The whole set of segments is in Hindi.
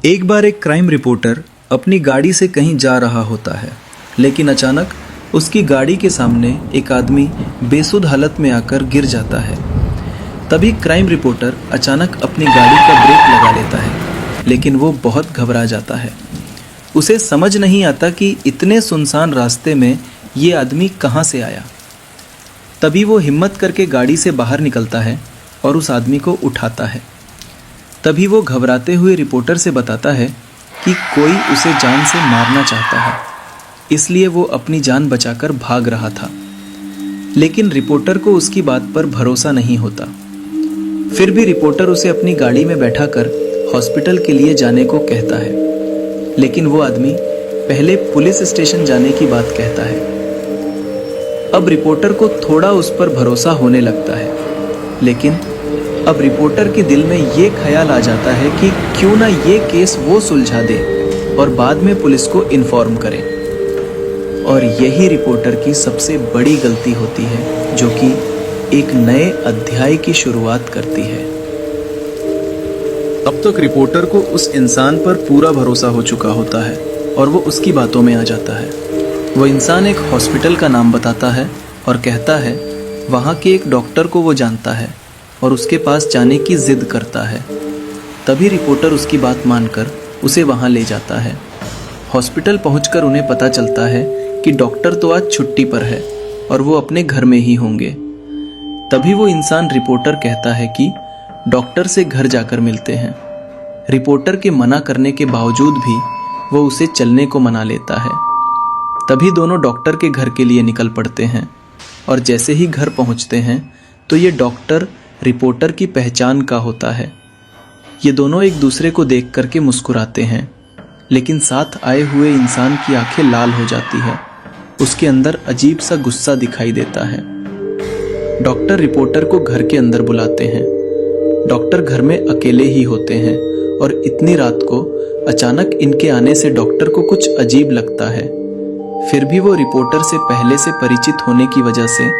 एक बार एक क्राइम रिपोर्टर अपनी गाड़ी से कहीं जा रहा होता है, लेकिन अचानक उसकी गाड़ी के सामने एक आदमी बेसुध हालत में आकर गिर जाता है। तभी क्राइम रिपोर्टर अचानक अपनी गाड़ी का ब्रेक लगा लेता है, लेकिन वो बहुत घबरा जाता है। उसे समझ नहीं आता कि इतने सुनसान रास्ते में ये आदमी कहाँ से आया। तभी वो हिम्मत करके गाड़ी से बाहर निकलता है और उस आदमी को उठाता है। तभी वो घबराते हुए रिपोर्टर से बताता है कि कोई उसे जान से मारना चाहता है, इसलिए वो अपनी जान बचाकर भाग रहा था। लेकिन रिपोर्टर को उसकी बात पर भरोसा नहीं होता। फिर भी रिपोर्टर उसे अपनी गाड़ी में बैठाकर हॉस्पिटल के लिए जाने को कहता है, लेकिन वो आदमी पहले पुलिस स्टेशन जाने की बात कहता है। अब रिपोर्टर को थोड़ा उस पर भरोसा होने लगता है, लेकिन अब रिपोर्टर के दिल में ये ख्याल आ जाता है कि क्यों ना ये केस वो सुलझा दे और बाद में पुलिस को इन्फॉर्म करे। और यही रिपोर्टर की सबसे बड़ी गलती होती है, जो कि एक नए अध्याय की शुरुआत करती है। अब तक रिपोर्टर को उस इंसान पर पूरा भरोसा हो चुका होता है और वो उसकी बातों में आ जाता है। वो इंसान एक हॉस्पिटल का नाम बताता है और कहता है वहाँ के एक डॉक्टर को वो जानता है और उसके पास जाने की जिद करता है। तभी रिपोर्टर उसकी बात मानकर उसे वहाँ ले जाता है। हॉस्पिटल पहुंचकर उन्हें पता चलता है कि डॉक्टर तो आज छुट्टी पर है और वो अपने घर में ही होंगे। तभी वो इंसान रिपोर्टर कहता है कि डॉक्टर से घर जाकर मिलते हैं। रिपोर्टर के मना करने के बावजूद भी वो उसे चलने को मना लेता है। तभी दोनों डॉक्टर के घर के लिए निकल पड़ते हैं और जैसे ही घर पहुंचते हैं तो ये डॉक्टर रिपोर्टर की पहचान का होता है। ये दोनों एक दूसरे को देख करके मुस्कुराते हैं, लेकिन साथ आए हुए इंसान की आंखें लाल हो जाती है। उसके अंदर अजीब सा गुस्सा दिखाई देता है। डॉक्टर रिपोर्टर को घर के अंदर बुलाते हैं। डॉक्टर घर में अकेले ही होते हैं और इतनी रात को अचानक इनके आने से डॉक्टर को कुछ अजीब लगता है। फिर भी वो रिपोर्टर से पहले से परिचित होने की वजह से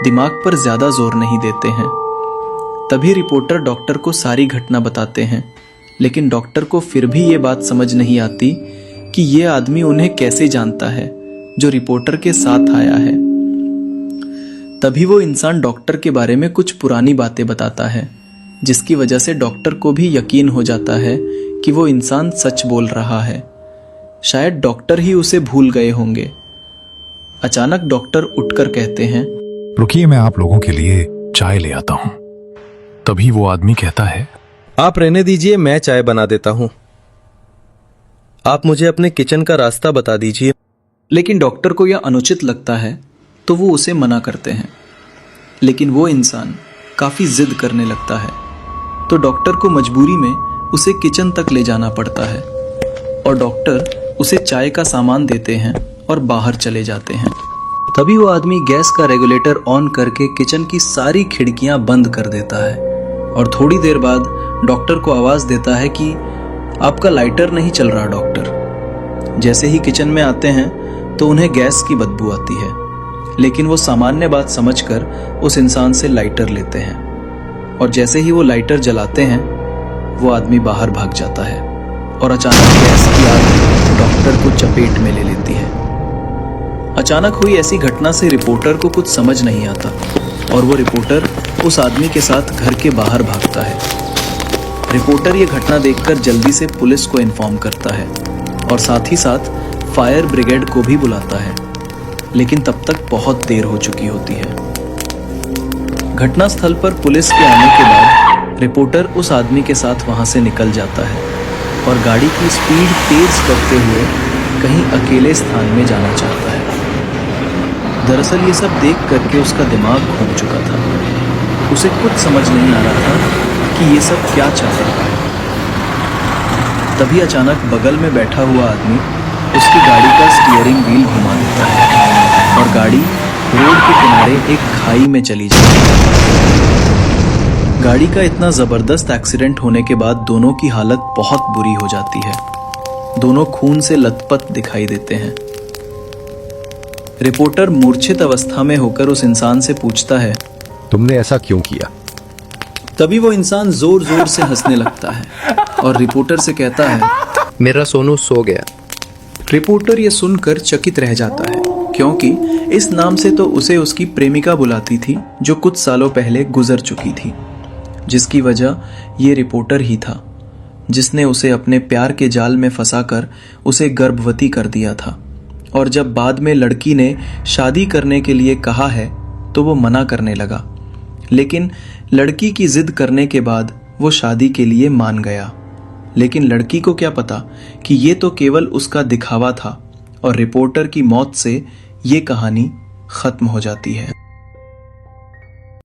दिमाग पर ज्यादा जोर नहीं देते हैं। तभी रिपोर्टर डॉक्टर को सारी घटना बताते हैं, लेकिन डॉक्टर को फिर भी ये बात समझ नहीं आती कि ये आदमी उन्हें कैसे जानता है जो रिपोर्टर के साथ आया है। तभी वो इंसान डॉक्टर के बारे में कुछ पुरानी बातें बताता है, जिसकी वजह से डॉक्टर को भी यकीन हो जाता है कि वो इंसान सच बोल रहा है। शायद डॉक्टर ही उसे भूल गए होंगे। अचानक डॉक्टर उठकर कहते हैं, रुकिए, मैं आप लोगों के लिए चाय ले आता हूं। तभी वो आदमी कहता है, आप रहने दीजिए, मैं चाय बना देता हूं। आप मुझे अपने किचन का रास्ता बता दीजिए। लेकिन डॉक्टर को यह अनुचित लगता है तो वो उसे मना करते हैं, लेकिन वो इंसान काफी जिद करने लगता है तो डॉक्टर को मजबूरी में उसे किचन तक ले जाना पड़ता है और डॉक्टर उसे चाय का सामान देते हैं और बाहर चले जाते हैं। तभी वो आदमी गैस का रेगुलेटर ऑन करके किचन की सारी खिड़कियां बंद कर देता है और थोड़ी देर बाद डॉक्टर को आवाज देता है कि आपका लाइटर नहीं चल रहा डॉक्टर। जैसे ही किचन में आते हैं तो उन्हें गैस की बदबू आती है, लेकिन वो सामान्य बात समझकर उस इंसान से लाइटर लेते हैं और जैसे ही वो लाइटर जलाते हैं वो आदमी बाहर भाग जाता है और अचानक गैस की आग डॉक्टर को चपेट में ले लेती है। अचानक हुई ऐसी घटना से रिपोर्टर को कुछ समझ नहीं आता और वो रिपोर्टर उस आदमी के साथ घर के बाहर भागता है। रिपोर्टर ये घटना देखकर जल्दी से पुलिस को इन्फॉर्म करता है और साथ ही साथ फायर ब्रिगेड को भी बुलाता है, लेकिन तब तक बहुत देर हो चुकी होती है। घटनास्थल पर पुलिस के आने के बाद रिपोर्टर उस आदमी के साथ वहां से निकल जाता है और गाड़ी की स्पीड तेज करते हुए कहीं अकेले स्थान में जाना चाहता है। दरअसल ये सब देख करके उसका दिमाग घूम चुका था। उसे कुछ समझ नहीं आ रहा था कि ये सब क्या चाह रहा है। तभी अचानक बगल में बैठा हुआ आदमी उसकी गाड़ी का स्टीयरिंग व्हील घुमा देता है और गाड़ी रोड के किनारे एक खाई में चली जाती है। गाड़ी का इतना जबरदस्त एक्सीडेंट होने के बाद दोनों की हालत बहुत बुरी हो जाती है। दोनों खून से लथपथ दिखाई देते हैं। रिपोर्टर मूर्छित अवस्था में होकर उस इंसान से पूछता है, तुमने ऐसा क्यों किया? तभी वो इंसान जोर जोर से हंसने लगता है और रिपोर्टर से कहता है, मेरा सोनू सो गया। रिपोर्टर ये सुनकर चकित रह जाता है, क्योंकि इस नाम से तो उसे उसकी प्रेमिका बुलाती थी जो कुछ सालों पहले गुजर चुकी थी, जिसकी वजह ये रिपोर्टर ही था जिसने उसे अपने प्यार के जाल में फंसाकर उसे गर्भवती कर दिया था। और जब बाद में लड़की ने शादी करने के लिए कहा है तो वो मना करने लगा, लेकिन लड़की की जिद करने के बाद वो शादी के लिए मान गया। लेकिन लड़की को क्या पता कि ये तो केवल उसका दिखावा था और रिपोर्टर की मौत से ये कहानी खत्म हो जाती है।